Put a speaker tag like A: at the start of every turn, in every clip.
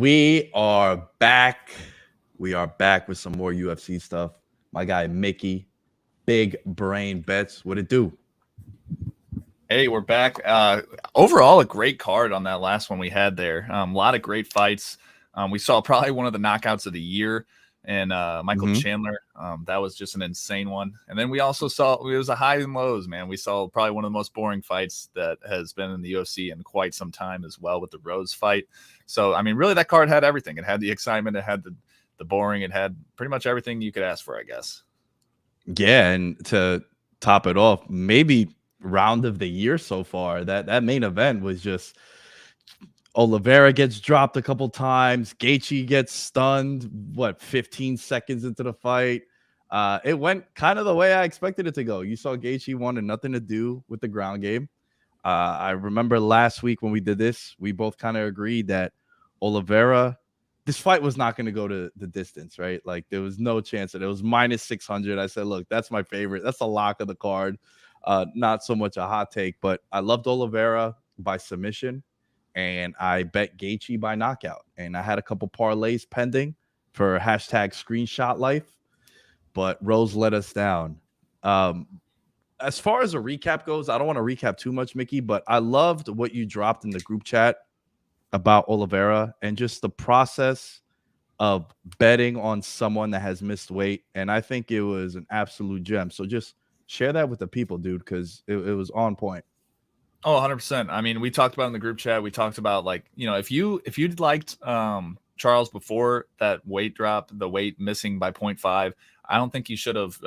A: We are back. We are back with some more UFC stuff. My guy Mickey, Big Brain Bets. What it do?
B: Hey, we're back. Overall, a great card on that last one we had there. A lot of great fights. We saw probably one of the knockouts of the year, and Michael Chandler. That was just an insane one. And then we also saw it was a highs and lows, man. We saw probably one of the most boring fights that has been in the UFC in quite some time as well with the Rose fight. So, I mean, really, that card had everything. It had the excitement. It had the boring. It had pretty much everything you could ask for, I guess.
A: Yeah, and to top it off, maybe round of the year so far. That main event was just Oliveira gets dropped a couple times. Gaethje gets stunned. 15 seconds into the fight. It went kind of the way I expected it to go. You saw Gaethje wanted nothing to do with the ground game. I remember last week when we did this, we both kind of agreed that Oliveira, this fight was not going to go to the distance, right? Like there was no chance that it was minus 600. I said, look, that's my favorite. That's a lock of the card. Not so much a hot take, but I loved Oliveira by submission, and I bet Gaethje by knockout. And I had a couple parlays pending for hashtag screenshot life, but Rose let us down. As far as a recap goes, I don't want to recap too much, Mickey, but I loved what you dropped in the group chat about Oliveira and just the process of betting on someone that has missed weight. And I think it was an absolute gem. So just share that with the people, dude, because it was on point.
B: Oh, 100%. I mean, we talked about in the group chat, we talked about if you'd liked Charles before that weight drop, the weight missing by 0.5, I don't think you should have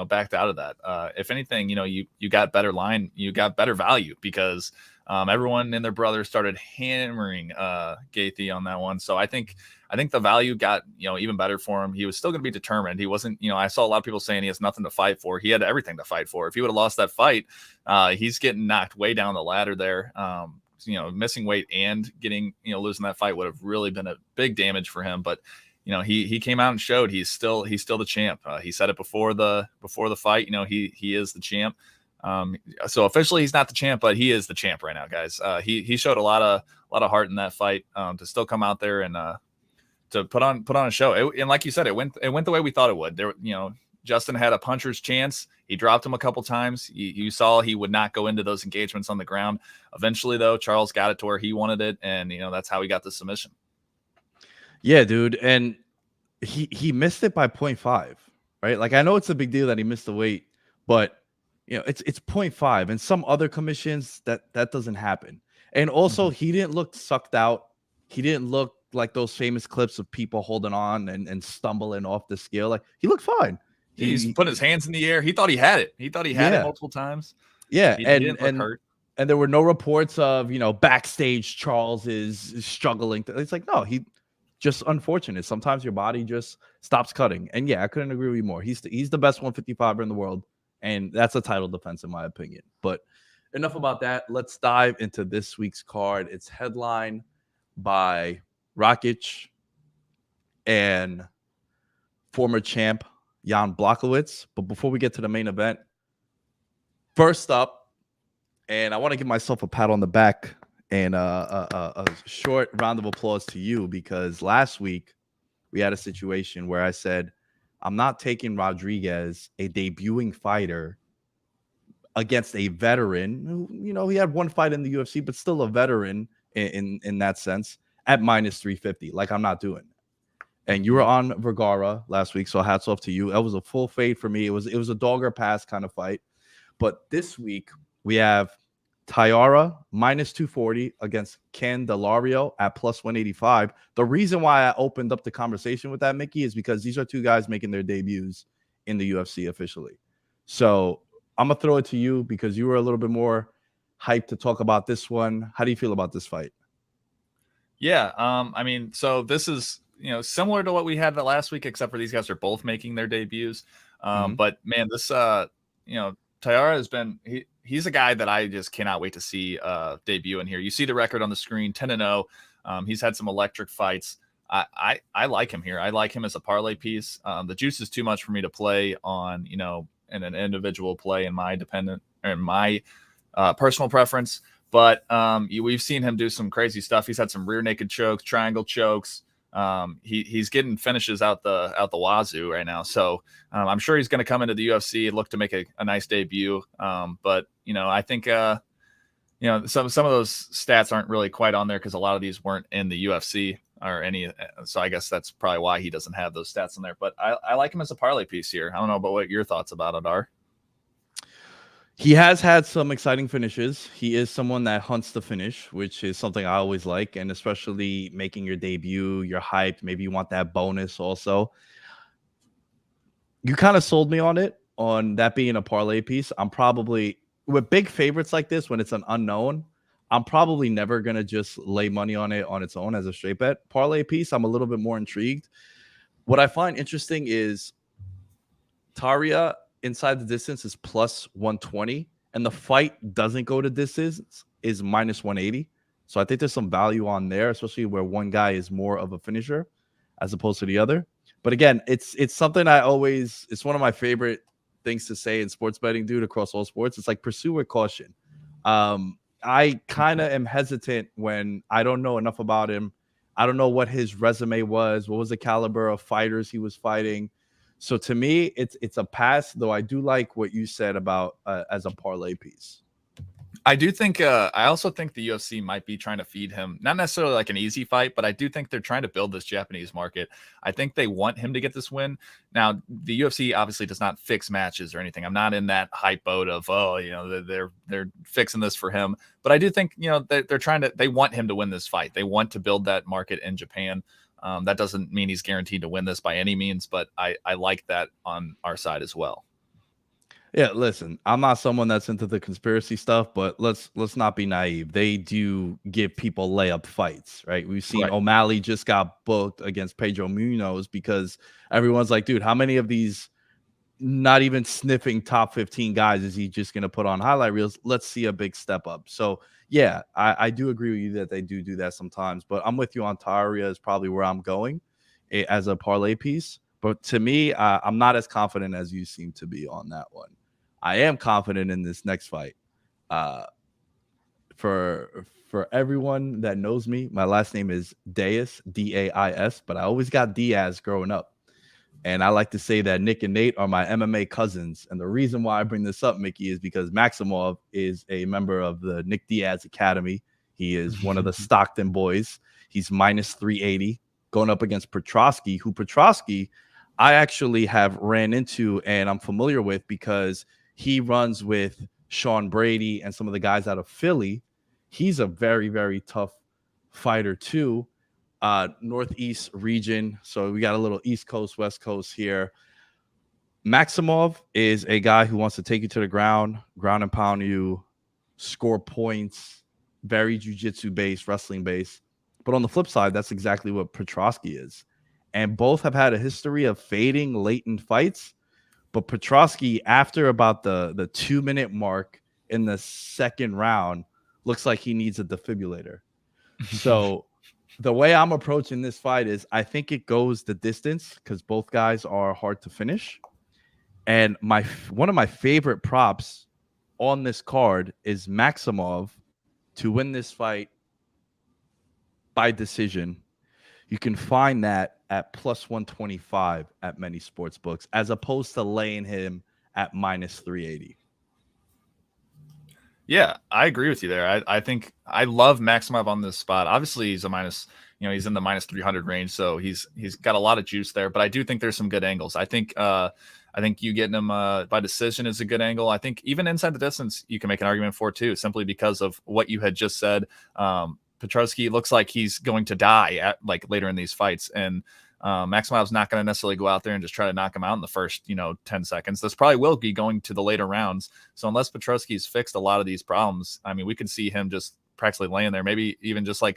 B: backed out of that. If anything, you got better line, you got better value because everyone and their brother started hammering Gaethje on that one. So I think the value got even better for him. He was still going to be determined. He wasn't. I saw a lot of people saying he has nothing to fight for. He had everything to fight for. If he would have lost that fight, he's getting knocked way down the ladder there. Missing weight and getting losing that fight would have really been a big damage for him. But he came out and showed he's still the champ. He said it before the fight. He is the champ. So officially he's not the champ, but he is the champ right now, guys. He showed a lot of heart in that fight to still come out there and to put on a show. And like you said, it went the way we thought it would. There, Justin had a puncher's chance. He dropped him a couple times. You saw he would not go into those engagements on the ground. Eventually, though, Charles got it to where he wanted it, and that's how he got the submission.
A: Yeah, dude, and he missed it by 0.5, right? Like I know it's a big deal that he missed the weight, but it's 0.5, and some other commissions that doesn't happen. And also, he didn't look sucked out. He didn't look like those famous clips of people holding on and stumbling off the scale. Like he looked fine.
B: He's putting his hands in the air. He thought he had it. He thought he had it multiple times.
A: Yeah,
B: he didn't look hurt.
A: And there were no reports of backstage Charles is struggling. It's like no, he just unfortunate. Sometimes your body just stops cutting. And yeah, I couldn't agree with you more. He's the best 155er in the world, and that's a title defense in my opinion. But enough about that. Let's dive into this week's card. It's headlined by Rakic and former champ Jan Blachowicz. But before we get to the main event, first up, and I want to give myself a pat on the back and a short round of applause to you, because last week we had a situation where I said, I'm not taking Rodriguez, a debuting fighter, against a veteran who, he had one fight in the UFC, but still a veteran in that sense, at minus 350. Like, I'm not doing it. And you were on Vergara last week, so hats off to you. That was a full fade for me. It was a dog or pass kind of fight. But this week we have Tyara minus 240 against Candelario at plus 185. The reason why I opened up the conversation with that, Mickey, is because these are two guys making their debuts in the UFC officially. So I'm gonna throw it to you because you were a little bit more hyped to talk about this one. How do you feel about this fight?
B: Yeah, I mean, so this is similar to what we had the last week, except for these guys are both making their debuts. But man, this Tyara has been he's a guy that I just cannot wait to see debut in here. You see the record on the screen, 10-0. He's had some electric fights. I like him here. I like him as a parlay piece. The juice is too much for me to play on in an individual play in my personal preference. But we've seen him do some crazy stuff. He's had some rear naked chokes, triangle chokes. He's getting finishes out the wazoo right now. So I'm sure he's going to come into the UFC and look to make a nice debut. But I think some of those stats aren't really quite on there because a lot of these weren't in the UFC or any. So I guess that's probably why he doesn't have those stats in there. But I like him as a parlay piece here. I don't know about what your thoughts about it are.
A: He has had some exciting finishes. He is someone that hunts the finish, which is something I always like, and especially making your debut, you're hyped. Maybe you want that bonus also. You kind of sold me on it, on that being a parlay piece. I'm probably, with big favorites like this, when it's an unknown, I'm probably never going to just lay money on it on its own as a straight bet. Parlay piece, I'm a little bit more intrigued. What I find interesting is Taria inside the distance is plus 120, and the fight doesn't go to distance is minus 180. So I think there's some value on there, especially where one guy is more of a finisher as opposed to the other. But again, it's something it's one of my favorite things to say in sports betting, dude, across all sports. It's like pursue with caution. I kind of am hesitant when I don't know enough about him. I don't know what his resume was. What was the caliber of fighters he was fighting? So to me, it's a pass, though I do like what you said about as a parlay piece.
B: I do think I also think the UFC might be trying to feed him, not necessarily like an easy fight, but I do think they're trying to build this Japanese market. I think they want him to get this win. Now, the UFC obviously does not fix matches or anything. I'm not in that hype boat of, they're fixing this for him. But I do think, they want him to win this fight. They want to build that market in Japan. That doesn't mean he's guaranteed to win this by any means, but I like that on our side as well.
A: Yeah, listen, I'm not someone that's into the conspiracy stuff, but let's not be naive. They do give people layup fights, right? We've seen O'Malley just got booked against Pedro Munoz because everyone's like, dude, how many of these not even sniffing top 15 guys is he just going to put on highlight reels? Let's see a big step up. So, yeah, I do agree with you that they do that sometimes, but I'm with you on Taria is probably where I'm going as a parlay piece. But to me, I'm not as confident as you seem to be on that one. I am confident in this next fight. For everyone that knows me, my last name is Dais, D-A-I-S, but I always got Diaz growing up. And I like to say that Nick and Nate are my MMA cousins. And the reason why I bring this up, Mickey, is because Maximov is a member of the Nick Diaz Academy. He is one of the Stockton boys. He's minus 380 going up against Petrosky, who Petrosky I actually have ran into and I'm familiar with because he runs with Sean Brady and some of the guys out of Philly. He's a very, very tough fighter too. Northeast region. So we got a little East Coast, West Coast here. Maximov is a guy who wants to take you to the ground and pound you, score points, very jiu-jitsu based, wrestling based. But on the flip side, that's exactly what Petrosky is. And both have had a history of fading late in fights. But Petrosky, after about the 2-minute mark in the second round, looks like he needs a defibrillator. So the way I'm approaching this fight is I think it goes the distance because both guys are hard to finish. And one of my favorite props on this card is Maximov to win this fight by decision. You can find that at plus 125 at many sports books, as opposed to laying him at minus 380.
B: Yeah, I agree with you there. I think I love Maximov on this spot. Obviously, he's he's in the minus 300 range, so he's got a lot of juice there. But I do think there's some good angles. I think you getting him by decision is a good angle. I think even inside the distance, you can make an argument for too, simply because of what you had just said. Petrosky looks like he's going to die later in these fights, and Maximov's not going to necessarily go out there and just try to knock him out in the first 10 seconds. This probably will be going to the later rounds. So unless Petrosky's fixed a lot of these problems, I mean, we could see him just practically laying there. Maybe even just it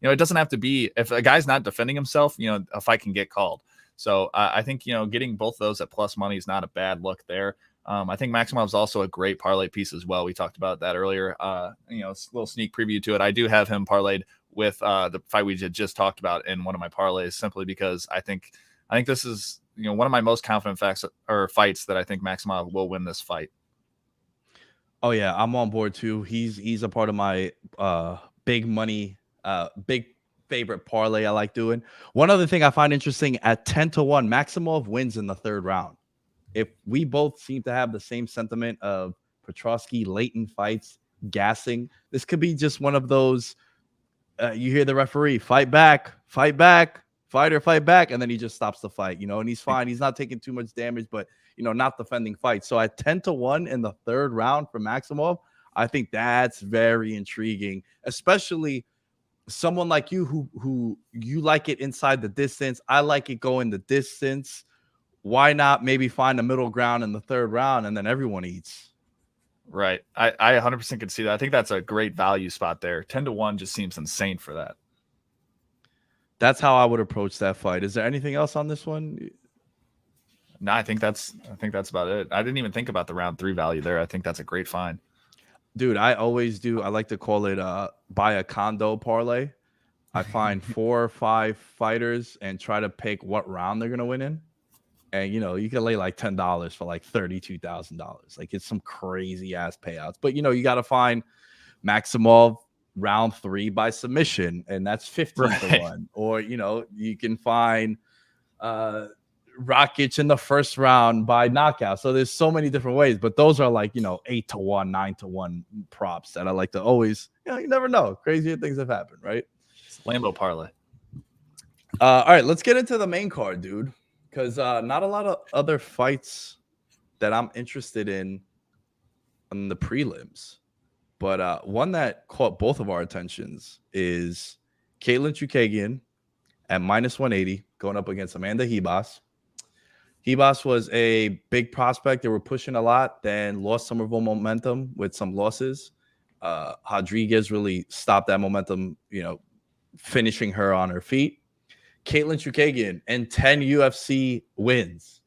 B: doesn't have to be, if a guy's not defending himself, a fight can get called. So I think getting both of those at plus money is not a bad look there. I think Maximov's also a great parlay piece as well. We talked about that earlier. A little sneak preview to it. I do have him parlayed with the fight we just talked about in one of my parlays, simply because I think this is one of my most confident fights that I think Maximov will win this fight.
A: Oh yeah, I'm on board too. He's a part of my big money, big favorite parlay I like doing. One other thing I find interesting at 10-1, Maximov wins in the third round. If we both seem to have the same sentiment of Petrosky late in fights, gassing, this could be just one of those. You hear the referee fight back, fighter fight back, and then he just stops the fight, and he's fine. He's not taking too much damage, but not defending fights. So at 10-1 in the third round for Maximov, I think that's very intriguing, especially someone like you who you like it inside the distance. I like it going the distance. Why not maybe find a middle ground in the third round and then everyone eats?
B: Right. I 100% could see that. I think that's a great value spot there. 10-1 just seems insane for that.
A: That's how I would approach that fight. Is there anything else on this one?
B: No, I think that's about it. I didn't even think about the round 3 value there. I think that's a great find.
A: Dude, I always do. I like to call it buy a condo parlay. I find 4 or 5 fighters and try to pick what round they're going to win in. And, you can lay like $10 for like $32,000. Like, it's some crazy ass payouts. But, you got to find Maximov round 3 by submission, and that's 15-1. Or, you can find Rakic in the first round by knockout. So there's so many different ways, but those are like 8-1, 9-1 props that I like to always. You never know. Crazier things have happened, right?
B: It's Lambo parlay.
A: All right, let's get into the main card, dude. Because not a lot of other fights that I'm interested in on the prelims. But one that caught both of our attentions is Caitlin Chukagian at -180 going up against Amanda Ribas. Ribas was a big prospect. They were pushing a lot, then lost some of her momentum with some losses. Rodriguez really stopped that momentum, finishing her on her feet. Caitlin Chukagian and 10 UFC wins,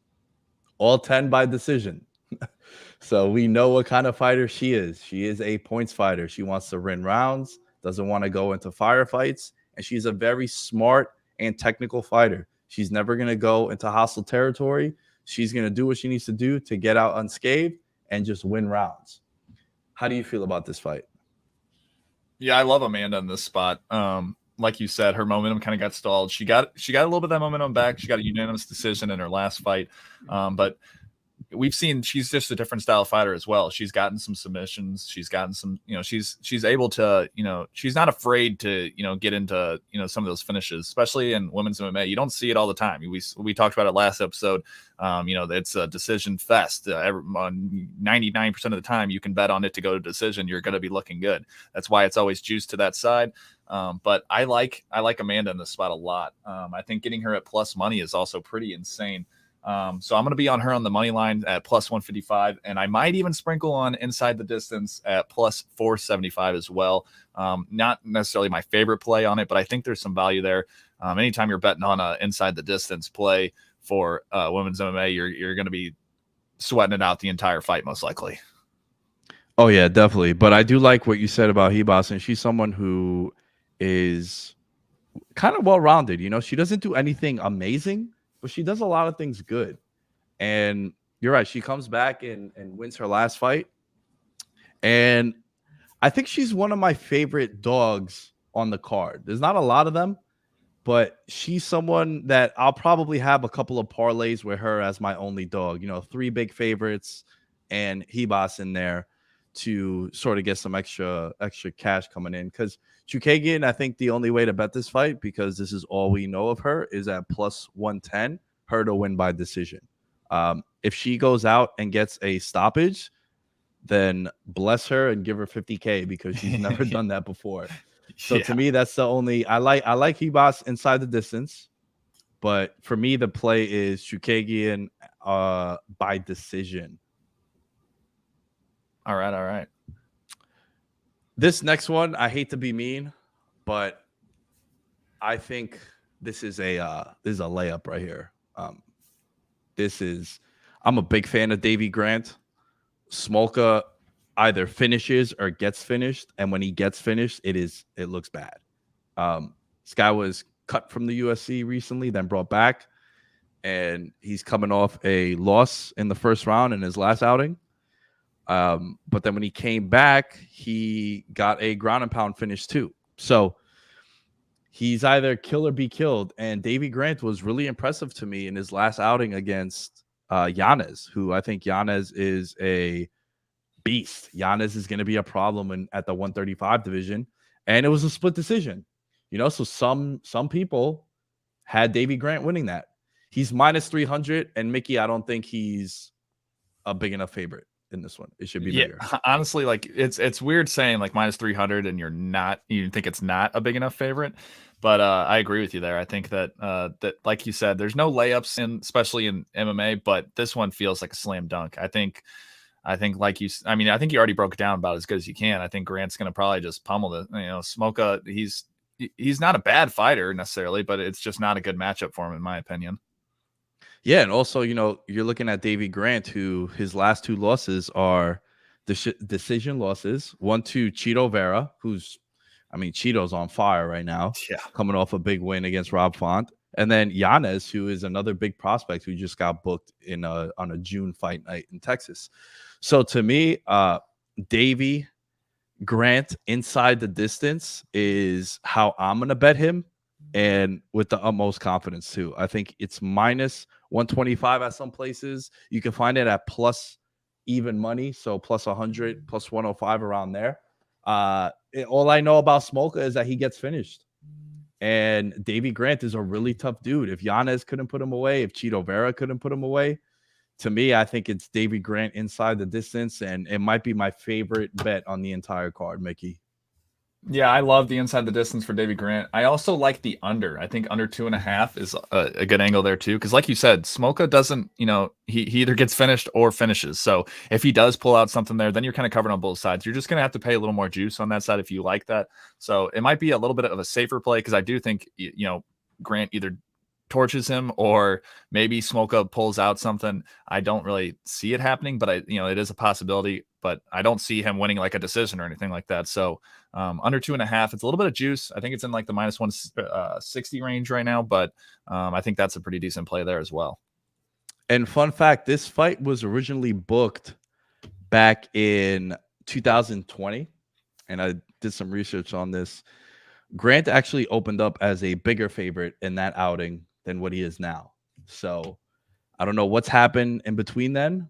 A: all 10 by decision. So we know what kind of fighter she is. She is a points fighter. She wants to win rounds, doesn't want to go into firefights, and she's a very smart and technical fighter. She's never going to go into hostile territory. She's going to do what she needs to do to get out unscathed and just win rounds. How do you feel about this fight?
B: Yeah, I love Amanda in this spot. Like you said, her momentum kind of got stalled. She got a little bit of that momentum back. She got a unanimous decision in her last fight. But we've seen she's just a different style fighter as well. She's gotten some submissions. She's gotten some, she's able to, she's not afraid to, get into, some of those finishes, especially in women's MMA. You don't see it all the time. We talked about it last episode. It's a decision fest. 99% of the time you can bet on it to go to decision. You're going to be looking good. That's why it's always juiced to that side. But I like Amanda in this spot a lot. I think getting her at plus money is also pretty insane. So I'm going to be on her on the money line at plus 155, and I might even sprinkle on inside the distance at plus 475 as well. Not necessarily my favorite play on it, but I think there's some value there. Anytime you're betting on a inside the distance play for women's MMA, you're going to be sweating it out the entire fight, most likely.
A: Oh yeah, definitely. But I do like what you said about Ribas, and she's someone who is kind of well-rounded. She doesn't do anything amazing, but she does a lot of things good. And you're right. She comes back and wins her last fight. And I think she's one of my favorite dogs on the card. There's not a lot of them, but she's someone that I'll probably have a couple of parlays with her as my only dog. 3 big favorites and Ribas in there to sort of get some extra cash coming in. Because Chukagian, I think the only way to bet this fight, because this is all we know of her, is at plus 110, her to win by decision. If she goes out and gets a stoppage, then bless her and give her 50K, because she's never done that before. So to me, that's the only. I like Ribas inside the distance, but for me, the play is Chukagian by decision.
B: All right.
A: This next one, I hate to be mean, but I think this is a layup right here. I'm a big fan of Davy Grant. Smolka either finishes or gets finished, and when he gets finished, it looks bad. This guy was cut from the UFC recently, then brought back, and he's coming off a loss in the first round in his last outing. But then when he came back, he got a ground and pound finish too. So he's either kill or be killed. And Davy Grant was really impressive to me in his last outing against Yanez, who I think Yanez is a beast. Yanez is going to be a problem at the 135 division. And it was a split decision, so some people had Davy Grant winning that. He's minus 300, and Mickey, I don't think he's a big enough favorite in this one. It should be bigger.
B: Honestly, like it's weird saying like minus 300 and you think it's not a big enough favorite. But I agree with you there. I think that that, like you said, there's no layups especially in MMA, but this one feels like a slam dunk. I think I think you already broke it down about as good as you can. I think Grant's going to probably just pummel the, Smoka. He's not a bad fighter necessarily, but it's just not a good matchup for him, in my opinion.
A: Yeah. And also, you're looking at Davy Grant, who his last 2 losses are decision losses. One to Cheeto Vera, Cheeto's on fire right now.
B: Yeah.
A: Coming off a big win against Rob Font. And then Yanez, who is another big prospect who just got booked on a June fight night in Texas. So to me, Davy Grant inside the distance is how I'm going to bet him, and with the utmost confidence too. I think it's minus 125 at some places. You can find it at plus even money, so plus 100, plus 105 around there. All I know about Smoka is that he gets finished. And Davy Grant is a really tough dude. If Yanez couldn't put him away, if Cheeto Vera couldn't put him away, to me, I think it's Davy Grant inside the distance, and it might be my favorite bet on the entire card, Mickey.
B: Yeah, I love the inside the distance for Davy Grant. I also like the under. I think under 2.5 is a good angle there too. Because like you said, Smoka doesn't, he either gets finished or finishes. So if he does pull out something there, then you're kind of covered on both sides. You're just going to have to pay a little more juice on that side if you like that. So it might be a little bit of a safer play, because I do think, Grant either torches him or maybe Smoka pulls out something. I don't really see it happening, but it is a possibility. But I don't see him winning like a decision or anything like that. So under 2.5, it's a little bit of juice. I think it's in like the minus 160 range right now, but I think that's a pretty decent play there as well.
A: And fun fact, this fight was originally booked back in 2020, and I did some research on this. Grant actually opened up as a bigger favorite in that outing than what he is now. So I don't know what's happened in between then,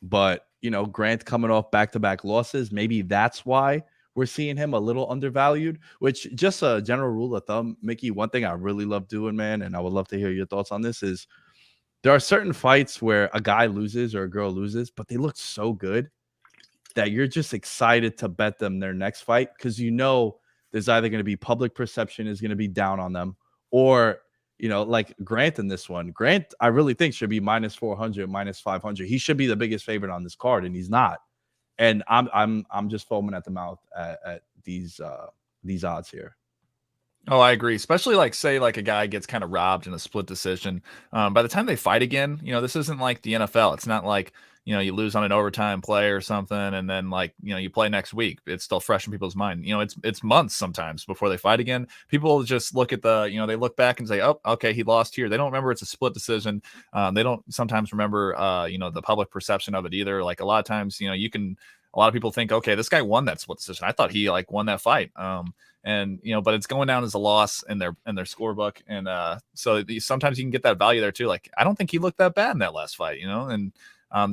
A: but Grant coming off back-to-back losses, maybe that's why we're seeing him a little undervalued, which, just a general rule of thumb, Mickey, one thing I really love doing, man, and I would love to hear your thoughts on this, is there are certain fights where a guy loses or a girl loses, but they look so good that you're just excited to bet them their next fight, because there's either going to be public perception is going to be down on them, or like Grant in this one. Grant, I really think, should be minus 400, minus 500. He should be the biggest favorite on this card, and he's not. And I'm just foaming at the mouth at these odds here.
B: Oh, I agree. Especially say a guy gets kind of robbed in a split decision. By the time they fight again, this isn't like the NFL. It's not like, you lose on an overtime play or something, and then you play next week. It's still fresh in people's mind. It's months sometimes before they fight again. People just look at they look back and say, oh, okay, he lost here. They don't remember it's a split decision. They don't sometimes remember, the public perception of it either. Like a lot of times, a lot of people think, okay, this guy won that split decision. I thought he won that fight. And but it's going down as a loss in their scorebook, and so sometimes you can get that value there too. Like, I don't think he looked that bad in that last fight, and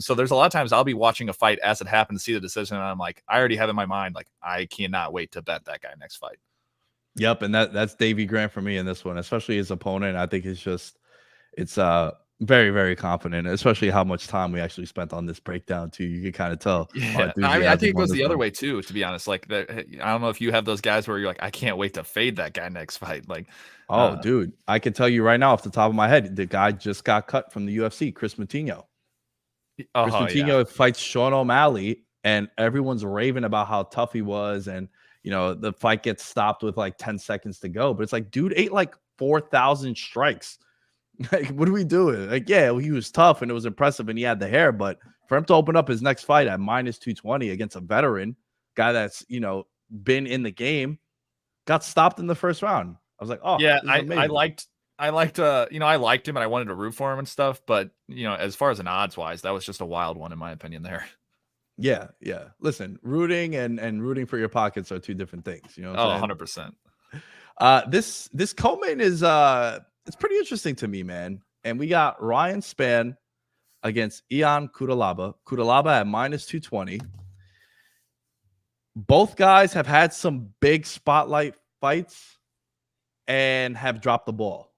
B: so there's a lot of times I'll be watching a fight as it happened to see the decision, and I'm like, I already have in my mind, like, I cannot wait to bet that guy next fight.
A: Yep, and that's Davy Grant for me in this one, especially his opponent. I think it's very, very confident, especially how much time we actually spent on this breakdown too. You can kind of tell.
B: Yeah, I think it goes the other way too, to be honest. Like, I don't know if you have those guys where you're like, I can't wait to fade that guy next fight. Like,
A: dude, I can tell you right now off the top of my head, the guy just got cut from the UFC, Chris Moutinho. Chris Moutinho fights Sean O'Malley, and everyone's raving about how tough he was, and the fight gets stopped with like 10 seconds to go. But it's like, dude ate like 4,000 strikes. Like, what are we doing? Like, yeah, he was tough and it was impressive and he had the hair, but for him to open up his next fight at minus 220 against a veteran guy that's, been in the game, got stopped in the first round. I was like, oh,
B: yeah, I liked him and I wanted to root for him and stuff. But, as far as an odds wise, that was just a wild one in my opinion there.
A: Yeah, yeah. Listen, rooting and rooting for your pockets are two different things. You know what
B: Oh,
A: I'm saying?
B: 100%.
A: This co-main is it's pretty interesting to me, man. And we got Ryan Spann against Ian Cutelaba. Cutelaba at minus 220. Both guys have had some big spotlight fights and have dropped the ball.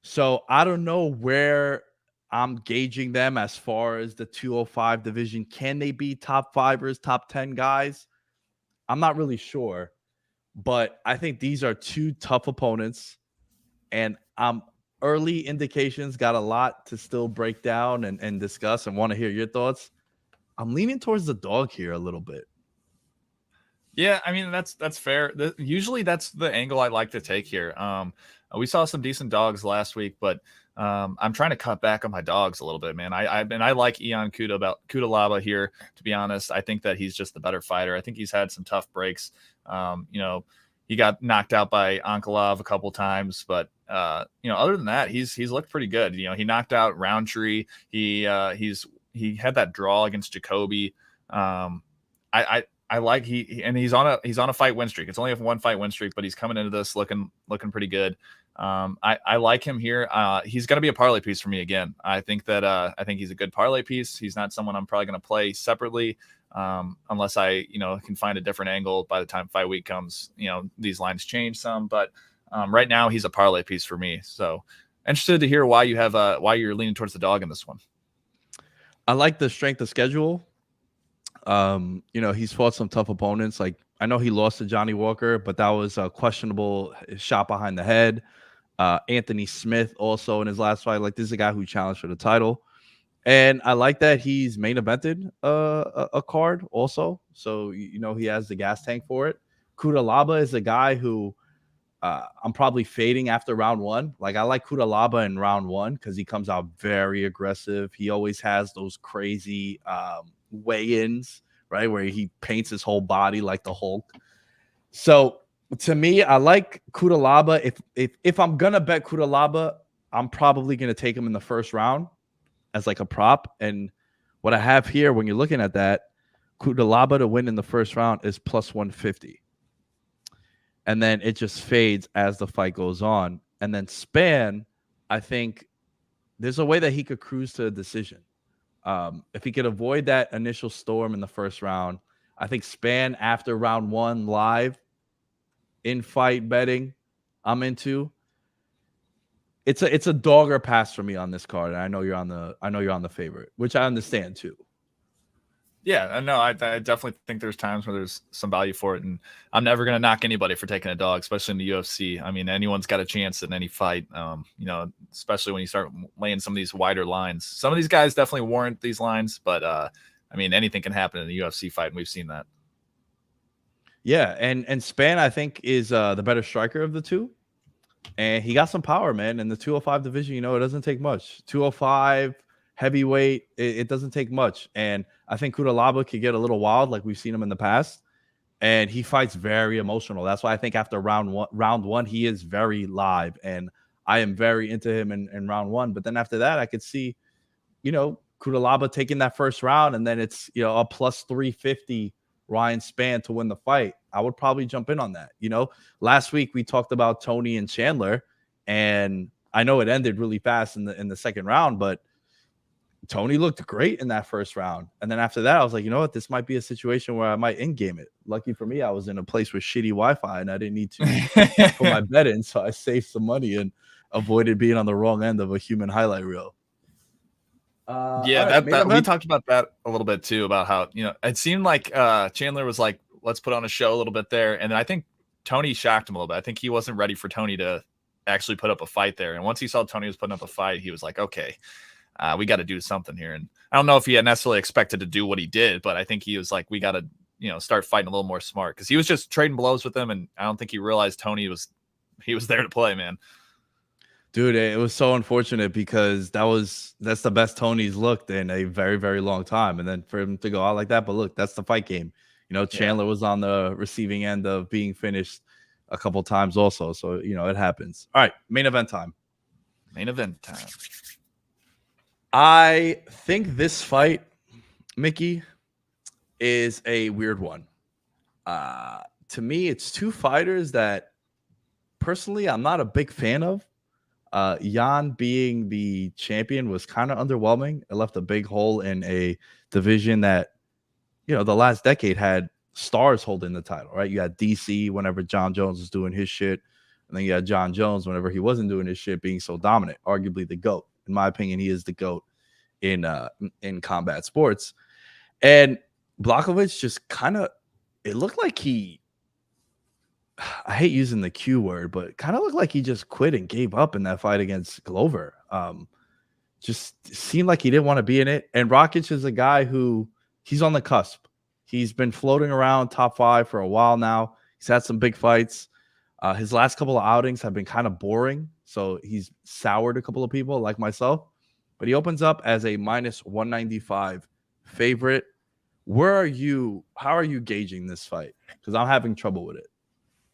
A: So I don't know where I'm gauging them as far as the 205 division. Can they be top fivers, top 10 guys? I'm not really sure. But I think these are two tough opponents. And early indications got a lot to still break down and discuss, and want to hear your thoughts. I'm leaning towards the dog here a little bit.
B: Yeah, I mean that's fair. Usually that's the angle I like to take here. We saw some decent dogs last week, but I'm trying to cut back on my dogs a little bit, man. I like Ion Cutelaba here. To be honest, I think that he's just the better fighter. I think he's had some tough breaks. He got knocked out by Ankalaev a couple times, but other than that, he's looked pretty good. He knocked out Roundtree. He had that draw against Jacoby. I like he's on a fight win streak. It's only a 1 fight win streak, but he's coming into this looking pretty good. I like him here. He's going to be a parlay piece for me again. I think he's a good parlay piece. He's not someone I'm probably going to play separately unless I can find a different angle by the time fight week comes. These lines change some, but right now he's a parlay piece for me. So interested to hear why you're leaning towards the dog in this one.
A: I like the strength of schedule. He's fought some tough opponents. Like, I know he lost to Johnny Walker, but that was a questionable shot behind the head. Anthony Smith also in his last fight. Like, this is a guy who challenged for the title. And I like that he's main evented a card also. So, he has the gas tank for it. Cutelaba is a guy who I'm probably fading after round 1. Like, I like Cutelaba in round 1 because he comes out very aggressive. He always has those crazy weigh-ins, right, where he paints his whole body like the Hulk. So to me, I like Cutelaba. If I'm gonna bet Cutelaba, I'm probably gonna take him in the first round as like a prop. And what I have here, when you're looking at that, Cutelaba to win in the first round is plus 150. And then it just fades as the fight goes on. And then Spann, I think there's a way that he could cruise to a decision. If he could avoid that initial storm in the first round, I think Spann after round 1 live in fight betting, I'm into. It's a dog or pass for me on this card. And I know you're on the favorite, which I understand too.
B: Yeah, no, I definitely think there's times where there's some value for it, and I'm never going to knock anybody for taking a dog, especially in the UFC. I mean, anyone's got a chance in any fight, especially when you start laying some of these wider lines. Some of these guys definitely warrant these lines, but anything can happen in a UFC fight, and we've seen that.
A: Yeah, and Spann, I think, is the better striker of the two, and he got some power, man. In the 205 division, it doesn't take much. 205 heavyweight, it doesn't take much. And I think Cutelaba could get a little wild, like we've seen him in the past. And he fights very emotional. That's why I think after round one, he is very live. And I am very into him in round 1. But then after that, I could see, Cutelaba taking that first round, and then it's a plus 350 Ryan Spann to win the fight. I would probably jump in on that. Last week we talked about Tony and Chandler, and I know it ended really fast in the second round, but Tony looked great in that first round. And then after that, I was like, you know what? This might be a situation where I might in-game it. Lucky for me, I was in a place with shitty Wi-Fi and I didn't need to put my bet in. So I saved some money and avoided being on the wrong end of a human highlight reel.
B: We talked about that a little bit too, about how, it seemed like Chandler was like, let's put on a show a little bit there. And then I think Tony shocked him a little bit. I think he wasn't ready for Tony to actually put up a fight there. And once he saw Tony was putting up a fight, he was like, okay, we got to do something here. And I don't know if he had necessarily expected to do what he did, but I think he was like, we got to, start fighting a little more smart, because he was just trading blows with him. And I don't think he realized Tony was there to play, man.
A: Dude, it was so unfortunate because that's the best Tony's looked in a very, very long time. And then for him to go out like that, but look, that's the fight game. Chandler was on the receiving end of being finished a couple times also. So, it happens. All right, main event time. I think this fight, Mickey, is a weird one. To me, it's two fighters that personally I'm not a big fan of. Jan being the champion was kind of underwhelming. It left a big hole in a division that, the last decade had stars holding the title, right? You had DC whenever John Jones was doing his shit, and then you had John Jones whenever he wasn't doing his shit, being so dominant, arguably the GOAT. In my opinion, he is the GOAT in combat sports. And Blachowicz just kind of, it looked like I hate using the Q word, but kind of looked like he just quit and gave up in that fight against Glover. Just seemed like he didn't want to be in it. And Rakic is a guy who he's on the cusp. He's been floating around top 5 for a while now. He's had some big fights. His last couple of outings have been kind of boring, so he's soured a couple of people like myself. But he opens up as a minus 195 favorite. How are you gauging this fight? Because I'm having trouble with it.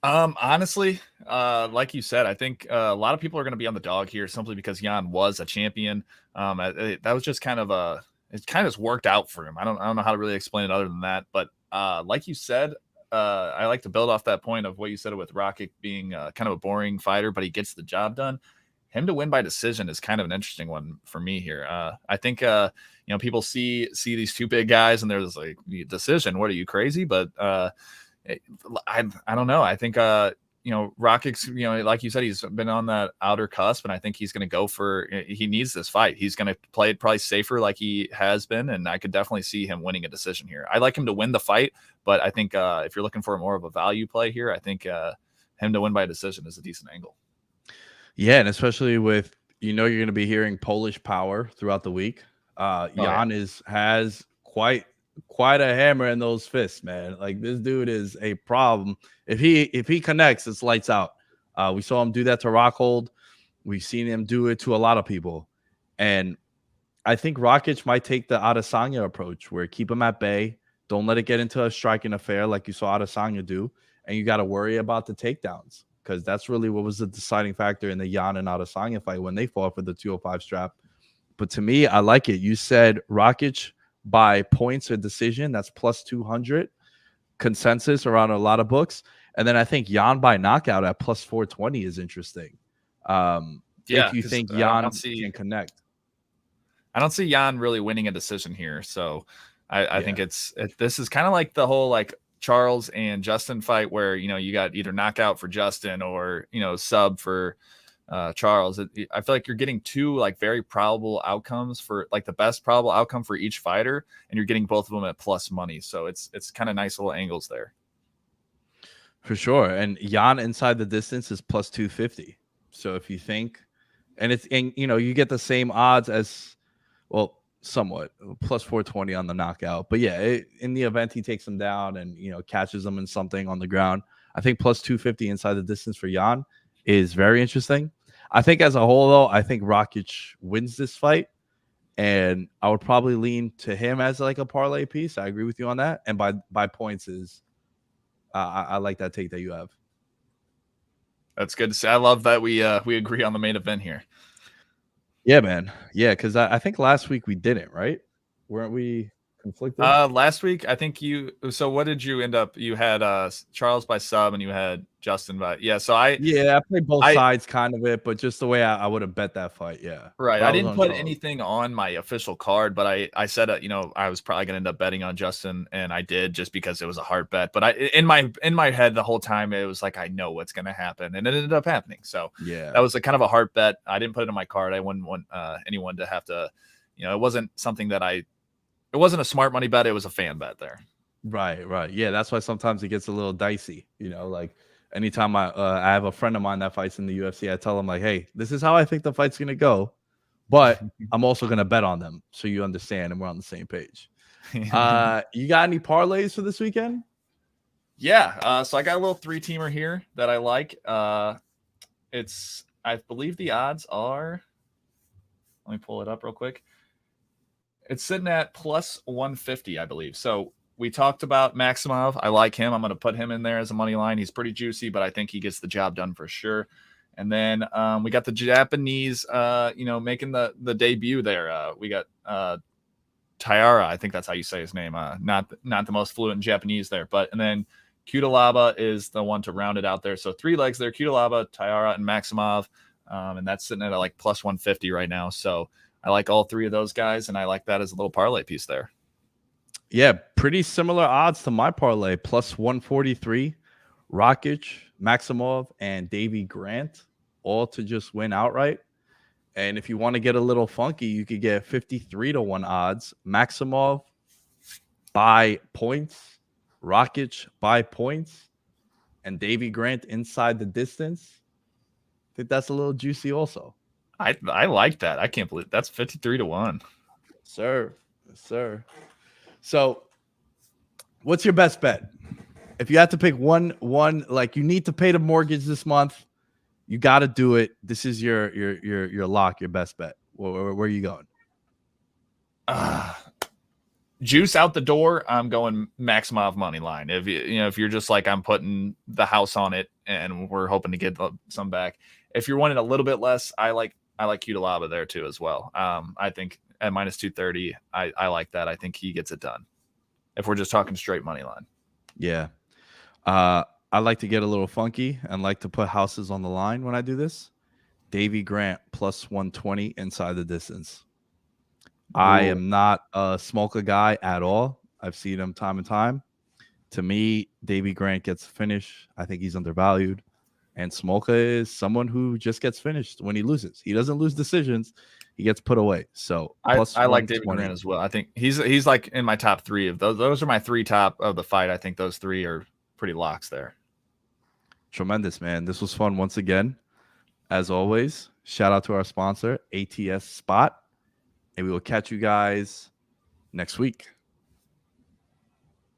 B: Honestly, like you said, I think a lot of people are going to be on the dog here simply because Jan was a champion. That was just kind of it kind of just worked out for him. I don't know how to really explain it other than that. But like you said, I like to build off that point of what you said with Rakic being kind of a boring fighter, but he gets the job done. Him to win by decision is kind of an interesting one for me here. I think people see these two big guys and there's like decision. What are you, crazy? But I don't know. I think Rakic's, like you said, he's been on that outer cusp, and I think he's going to go for. He needs this fight. He's going to play it probably safer, like he has been, and I could definitely see him winning a decision here. I like him to win the fight, but I think if you're looking for more of a value play here, I think him to win by decision is a decent angle.
A: Yeah, and especially with you're going to be hearing Polish power throughout the week. Jan has quite a hammer in those fists, man. Like, this dude is a problem. If he connects, it's lights out. We saw him do that to Rockhold. We've seen him do it to a lot of people. And I think Rakic might take the Adesanya approach, where keep him at bay. Don't let it get into a striking affair like you saw Adesanya do. And you got to worry about the takedowns, because that's really what was the deciding factor in the Jan and Adesanya fight when they fought for the 205 strap. But to me, I like it. You said Rakic by points or decision, that's plus 200 consensus around a lot of books. And then I think Jan by knockout at plus 420 is interesting. If you think Jan can connect.
B: I don't see Jan really winning a decision here. So I think this is kind of like the whole like Charles and Justin fight where, you got either knockout for Justin or, sub for Charles. I feel like you're getting two like very probable outcomes for like the best probable outcome for each fighter, and you're getting both of them at plus money. So it's kind of nice little angles there.
A: For sure. And Jan inside the distance is plus 250. So if you think, and you get the same odds as, well, somewhat plus 420 on the knockout. But yeah, in the event he takes him down and, catches him in something on the ground, I think plus 250 inside the distance for Jan is very interesting. I think as a whole, though, I think Rakic wins this fight, and I would probably lean to him as like a parlay piece. I agree with you on that. And by points is, I like that take that you have.
B: That's good to see. I love that we agree on the main event here.
A: Yeah, man. Yeah, because I think last week we didn't, right? Weren't we conflicted?
B: Last week, I think so what did you end up? You had Charles by sub and you had Justin by, so I
A: played both sides kind of it, but just the way I would have bet that fight. Yeah.
B: Right. I didn't put anything on my official card, but I said, I was probably going to end up betting on Justin, and I did just because it was a hard bet. But in my head the whole time, it was like, I know what's going to happen, and it ended up happening. So yeah, that was a kind of a hard bet. I didn't put it on my card. I wouldn't want anyone to have to, it wasn't something that it wasn't a smart money bet. It was a fan bet there.
A: Right. Yeah, that's why sometimes it gets a little dicey. Like anytime I have a friend of mine that fights in the UFC, I tell him like, hey, this is how I think the fight's gonna go, but I'm also gonna bet on them, so you understand and we're on the same page. You got any parlays for this weekend?
B: Yeah. So I got a little 3-teamer here that I like. I believe the odds are. Let me pull it up real quick. It's sitting at plus 150, I believe. So we talked about Maximov. I like him. I'm going to put him in there as a money line. He's pretty juicy, but I think he gets the job done for sure. And then we got the Japanese, making the debut there. We got Taira, I think that's how you say his name. Not the most fluent in Japanese there, and then Cutelaba is the one to round it out there. So 3 legs there: Cutelaba, Taira, and Maximov, and that's sitting at like plus 150 right now. So I like all 3 of those guys, and I like that as a little parlay piece there.
A: Yeah, pretty similar odds to my parlay, plus 143. Rakic, Maximov, and Davy Grant, all to just win outright. And if you want to get a little funky, you could get 53 to 1 odds. Maximov by points, Rakic by points, and Davy Grant inside the distance. I think that's a little juicy also.
B: I like that. I can't believe that's 53 to 1.
A: Sir. So what's your best bet? If you had to pick one, like you need to pay the mortgage this month, you got to do it. This is your lock, your best bet. Where are you going?
B: Juice out the door. I'm going Maximov money line. If you're just like, I'm putting the house on it and we're hoping to get some back. If you're wanting a little bit less, I like Cutelaba there too as well. I think at minus 230, I like that. I think he gets it done. If we're just talking straight money line.
A: Yeah. I like to get a little funky and like to put houses on the line when I do this. Davy Grant plus 120 inside the distance. Ooh. I am not a Smolka guy at all. I've seen him time and time. To me, Davy Grant gets finished. I think he's undervalued. And Smolka is someone who just gets finished when he loses. He doesn't lose decisions. He gets put away. So
B: I like Davy Grant as well. I think he's like in my top 3 of those. Those are my 3 top of the fight. I think those 3 are pretty locks there.
A: Tremendous, man. This was fun once again. As always, shout out to our sponsor, ATS Spot. And we will catch you guys next week.